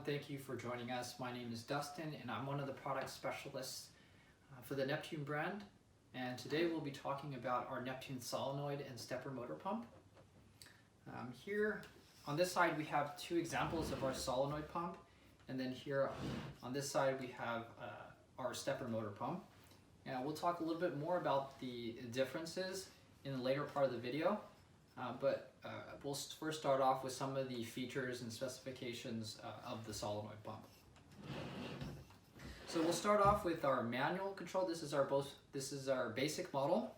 Thank you for joining us. My name is Dustin and I'm one of the product specialists for the Neptune brand. And today we'll be talking about our Neptune solenoid and stepper motor pump. Here on this side we have two examples of our solenoid pump, and then here on this side we have our stepper motor pump. And we'll talk a little bit more about the differences in the later part of the video. We'll first start off with some of the features and specifications of the solenoid pump. So we'll start off with our manual control. This is our basic model,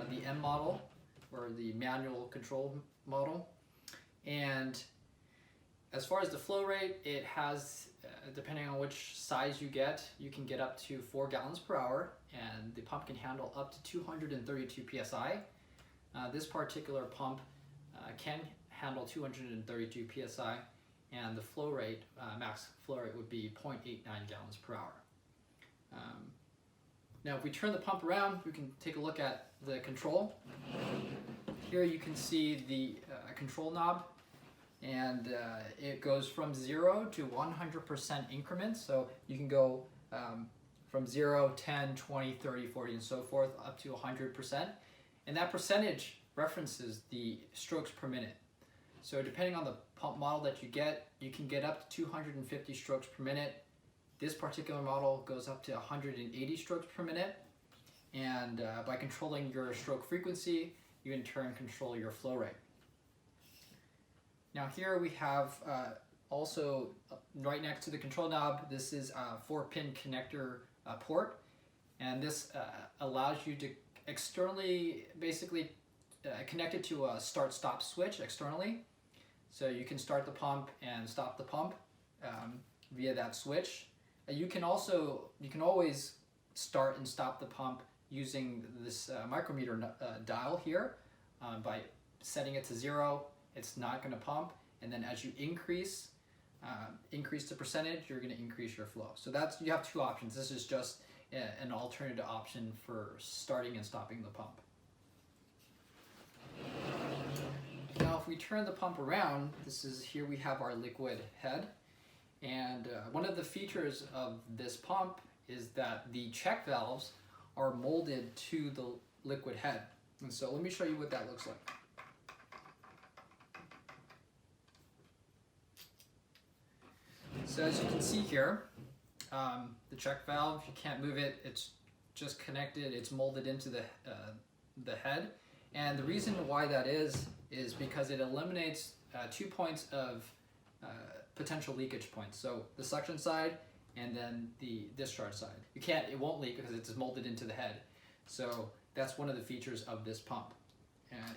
the M model, or the manual control model. And as far as the flow rate, it has, depending on which size you can get up to 4 gallons per hour, and the pump can handle up to 232 psi. This particular pump can handle 232 psi, and the flow rate, max flow rate, would be 0.89 gallons per hour. Now if we turn the pump around, we can take a look at the control. Here you can see the control knob, and it goes from 0 to 100% increments, so you can go from 0, 10, 20, 30, 40, and so forth, up to 100%. And that percentage references the strokes per minute. So depending on the pump model that you can get up to 250 strokes per minute. This particular model goes up to 180 strokes per minute. And by controlling your stroke frequency, you in turn control your flow rate. Now here we have also right next to the control knob, this is a 4-pin connector port. And this allows you to externally basically connect it to a start-stop switch externally. So you can start the pump and stop the pump via that switch. You can always start and stop the pump using this micrometer dial here. By setting it to 0, it's not going to pump, and then as you increase the percentage, you're going to increase your flow. So you have two options. This is just an alternative option for starting and stopping the pump. Now if we turn the pump around, here we have our liquid head, and one of the features of this pump is that the check valves are molded to the liquid head. And so let me show you what that looks like. So as you can see here, the check valve, you can't move it, it's just connected, it's molded into the head. And the reason why that is because it eliminates 2 points of potential leakage points. So the suction side and then the discharge side. It won't leak because it's molded into the head. So that's one of the features of this pump.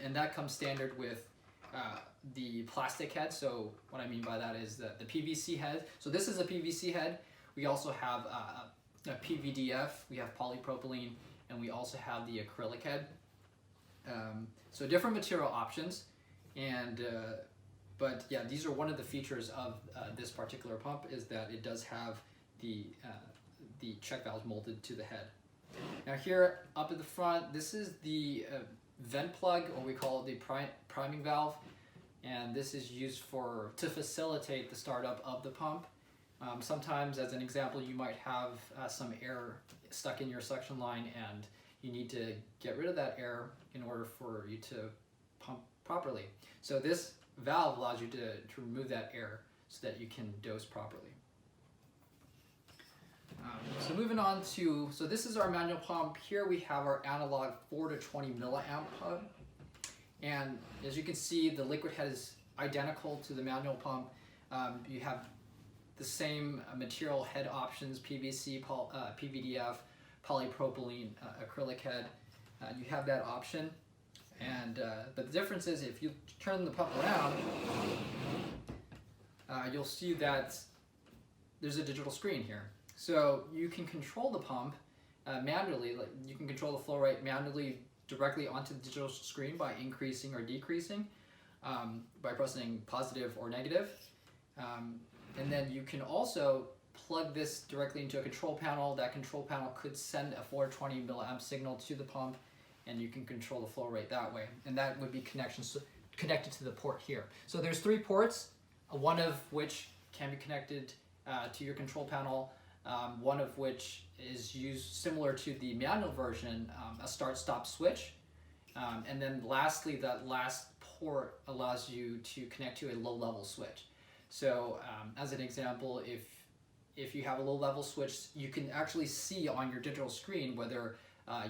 And that comes standard with the plastic head. So what I mean by that is the PVC head. So this is a PVC head. We also have a PVDF, we have polypropylene, and we also have the acrylic head. So different material options, but yeah, these are one of the features of this particular pump, is that it does have the check valves molded to the head. Now here up at the front, this is the vent plug, or we call it the priming valve, and this is used to facilitate the startup of the pump. Sometimes, as an example, you might have some air stuck in your suction line, and you need to get rid of that air in order for you to pump properly. So this valve allows you to remove that air so that you can dose properly. So moving on so this is our manual pump. Here we have our analog 4 to 20 milliamp pump. And as you can see, the liquid head is identical to the manual pump. You have the same material head options, PVC, PVDF, polypropylene, acrylic head. You have that option. But the difference is, if you turn the pump around, you'll see that there's a digital screen here. So you can control the pump manually. You can control the flow rate manually directly onto the digital screen by increasing or decreasing, by pressing positive or negative. And then you can also plug this directly into a control panel. That control panel could send a 420 milliamp signal to the pump, and you can control the flow rate that way. And that would be connected to the port here. So there's 3 ports, one of which can be connected to your control panel, one of which is used similar to the manual version, a start-stop switch. And then lastly, that last port allows you to connect to a low-level switch. So as an example, if you have a low-level switch, you can actually see on your digital screen whether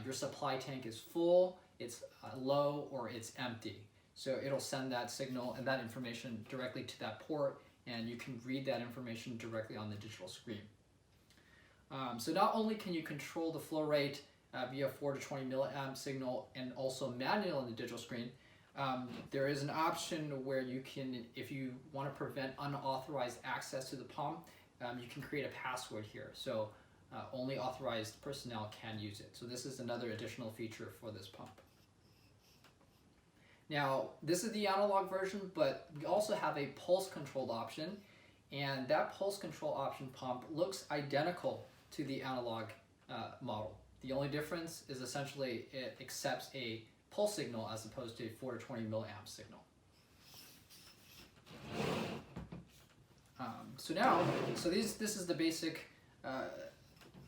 your supply tank is full, it's low, or it's empty. So it'll send that signal and that information directly to that port, and you can read that information directly on the digital screen. So not only can you control the flow rate via 4 to 20 milliamp signal and also manual on the digital screen, there is an option where you can, if you want to prevent unauthorized access to the pump, you can create a password here. So only authorized personnel can use it. So this is another additional feature for this pump. Now, this is the analog version, but we also have a pulse controlled option, and that pulse control option pump looks identical to the analog model. The only difference is essentially it accepts a pulse signal as opposed to a 4 to 20 milliamp signal. This is the basic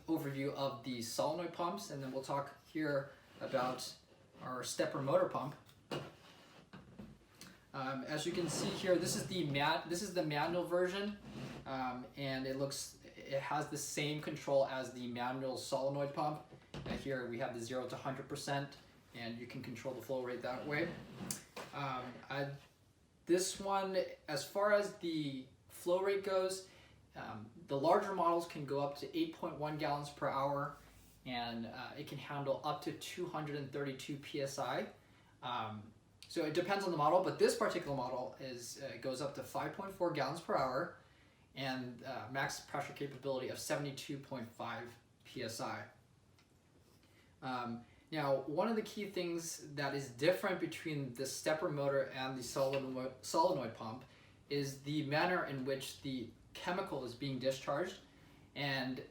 overview of the solenoid pumps, and then we'll talk here about our stepper motor pump. As you can see here, this is the manual version, and it has the same control as the manual solenoid pump. Here we have the 0 to 100%, and you can control the flow rate that way. This one, as far as the flow rate goes, the larger models can go up to 8.1 gallons per hour, and it can handle up to 232 psi. So it depends on the model, but this particular model goes up to 5.4 gallons per hour and max pressure capability of 72.5 psi. Now, one of the key things that is different between the stepper motor and the solenoid pump is the manner in which the chemical is being discharged. And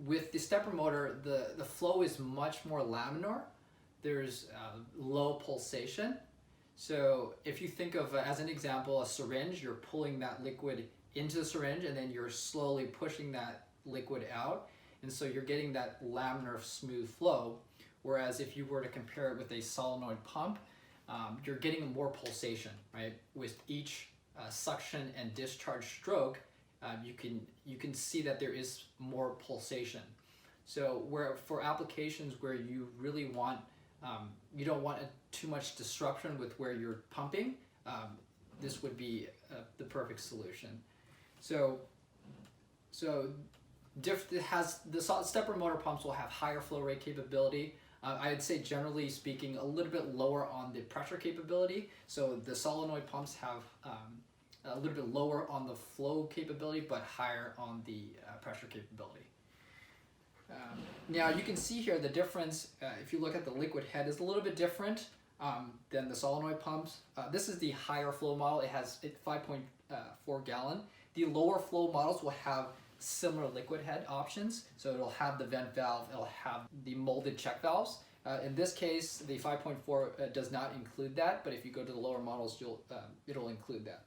with the stepper motor, the flow is much more laminar. There's low pulsation. So if you think of, as an example, a syringe, you're pulling that liquid into the syringe and then you're slowly pushing that liquid out. And so you're getting that laminar smooth flow. Whereas if you were to compare it with a solenoid pump, you're getting more pulsation, right? With each suction and discharge stroke, you can see that there is more pulsation. So for applications where you really want, you don't want too much disruption with where you're pumping, this would be the perfect solution. So the stepper motor pumps will have higher flow rate capability. I'd say generally speaking a little bit lower on the pressure capability. So the solenoid pumps have a little bit lower on the flow capability but higher on the pressure capability. Now you can see here the difference, if you look at the liquid head, is a little bit different than the solenoid pumps. This is the higher flow model. It has 5.4 gallon. The lower flow models will have similar liquid head options. So it'll have the vent valve, it'll have the molded check valves. In this case, the 5.4 does not include that, but if you go to the lower models, it'll include that.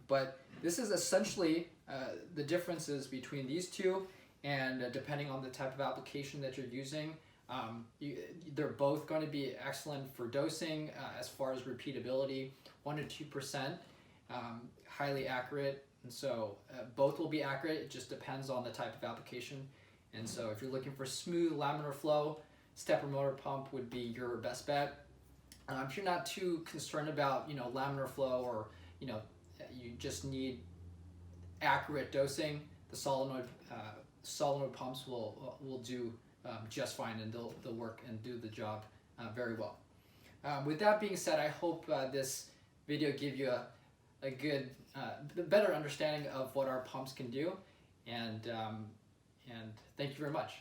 But this is essentially the differences between these two, and depending on the type of application that you're using, they're both going to be excellent for dosing as far as repeatability, 1 to 2%, highly accurate. And so both will be accurate. It just depends on the type of application. And so if you're looking for smooth laminar flow, stepper motor pump would be your best bet. If you're not too concerned about laminar flow, or you just need accurate dosing, the solenoid pumps will do just fine, and they'll work and do the job very well. With that being said, I hope this video gave you a good, better understanding of what our pumps can do, and thank you very much.